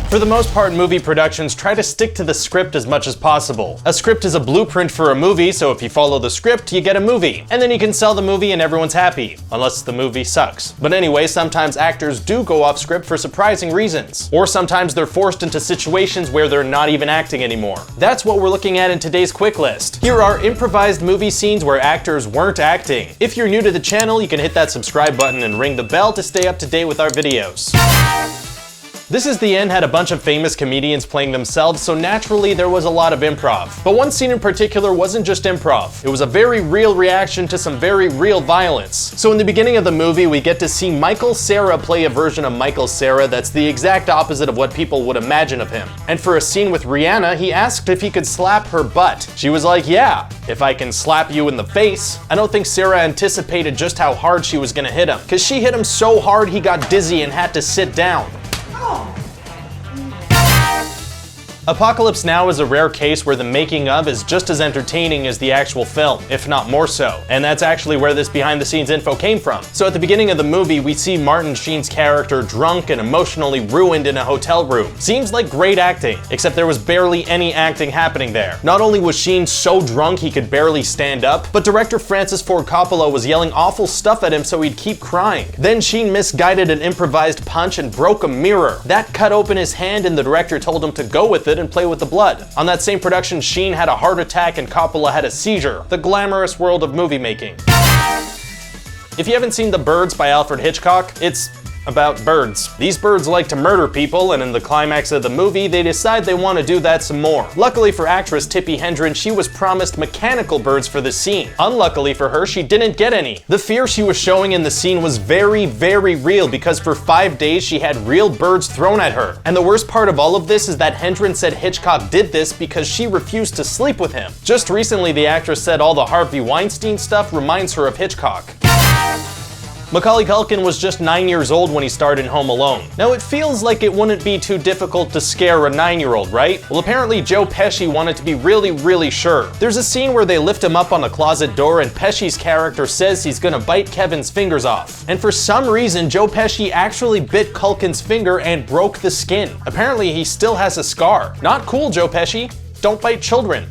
For the most part, movie productions try to stick to the script as much as possible. A script is a blueprint for a movie, so if you follow the script, you get a movie. And then you can sell the movie and everyone's happy. Unless the movie sucks. But anyway, sometimes actors do go off script for surprising reasons. Or sometimes they're forced into situations where they're not even acting anymore. That's what we're looking at in today's quick list. Here are improvised movie scenes where actors weren't acting. If you're new to the channel, you can hit that subscribe button and ring the bell to stay up to date with our videos. This Is the End had a bunch of famous comedians playing themselves, so naturally there was a lot of improv. But one scene in particular wasn't just improv. It was a very real reaction to some very real violence. So in the beginning of the movie, we get to see Michael Cera play a version of Michael Cera that's the exact opposite of what people would imagine of him. And for a scene with Rihanna, he asked if he could slap her butt. She was like, yeah, if I can slap you in the face. I don't think Cera anticipated just how hard she was gonna hit him, because she hit him so hard he got dizzy and had to sit down. Apocalypse Now is a rare case where the making of is just as entertaining as the actual film, if not more so. And that's actually where this behind the scenes info came from. So at the beginning of the movie, we see Martin Sheen's character drunk and emotionally ruined in a hotel room. Seems like great acting, except there was barely any acting happening there. Not only was Sheen so drunk he could barely stand up, but director Francis Ford Coppola was yelling awful stuff at him so he'd keep crying. Then Sheen misguided an improvised punch and broke a mirror. That cut open his hand and the director told him to go with it and play with the blood. On that same production, Sheen had a heart attack and Coppola had a seizure. The glamorous world of movie making. If you haven't seen The Birds by Alfred Hitchcock, it's about birds. These birds like to murder people, and in the climax of the movie, they decide they want to do that some more. Luckily for actress Tippi Hedren, she was promised mechanical birds for the scene. Unluckily for her, she didn't get any. The fear she was showing in the scene was very, very real because for 5 days she had real birds thrown at her. And the worst part of all of this is that Hedren said Hitchcock did this because she refused to sleep with him. Just recently, the actress said all the Harvey Weinstein stuff reminds her of Hitchcock. Macaulay Culkin was just 9 years old when he starred in Home Alone. Now it feels like it wouldn't be too difficult to scare a 9-year-old, right? Well, apparently Joe Pesci wanted to be really, really sure. There's a scene where they lift him up on a closet door and Pesci's character says he's gonna bite Kevin's fingers off. And for some reason, Joe Pesci actually bit Culkin's finger and broke the skin. Apparently he still has a scar. Not cool, Joe Pesci. Don't bite children.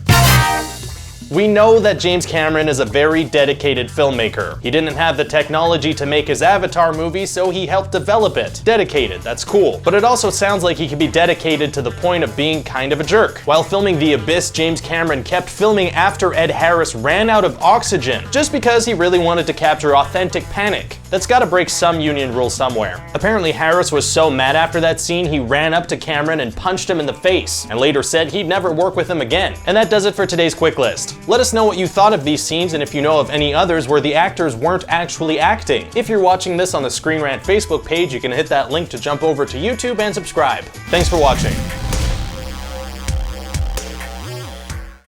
We know that James Cameron is a very dedicated filmmaker. He didn't have the technology to make his Avatar movie, so he helped develop it. Dedicated, that's cool. But it also sounds like he could be dedicated to the point of being kind of a jerk. While filming The Abyss, James Cameron kept filming after Ed Harris ran out of oxygen, just because he really wanted to capture authentic panic. That's gotta break some union rule somewhere. Apparently Harris was so mad after that scene, he ran up to Cameron and punched him in the face, and later said he'd never work with him again. And that does it for today's quick list. Let us know what you thought of these scenes and if you know of any others where the actors weren't actually acting. If you're watching this on the Screen Rant Facebook page, you can hit that link to jump over to YouTube and subscribe. Thanks for watching.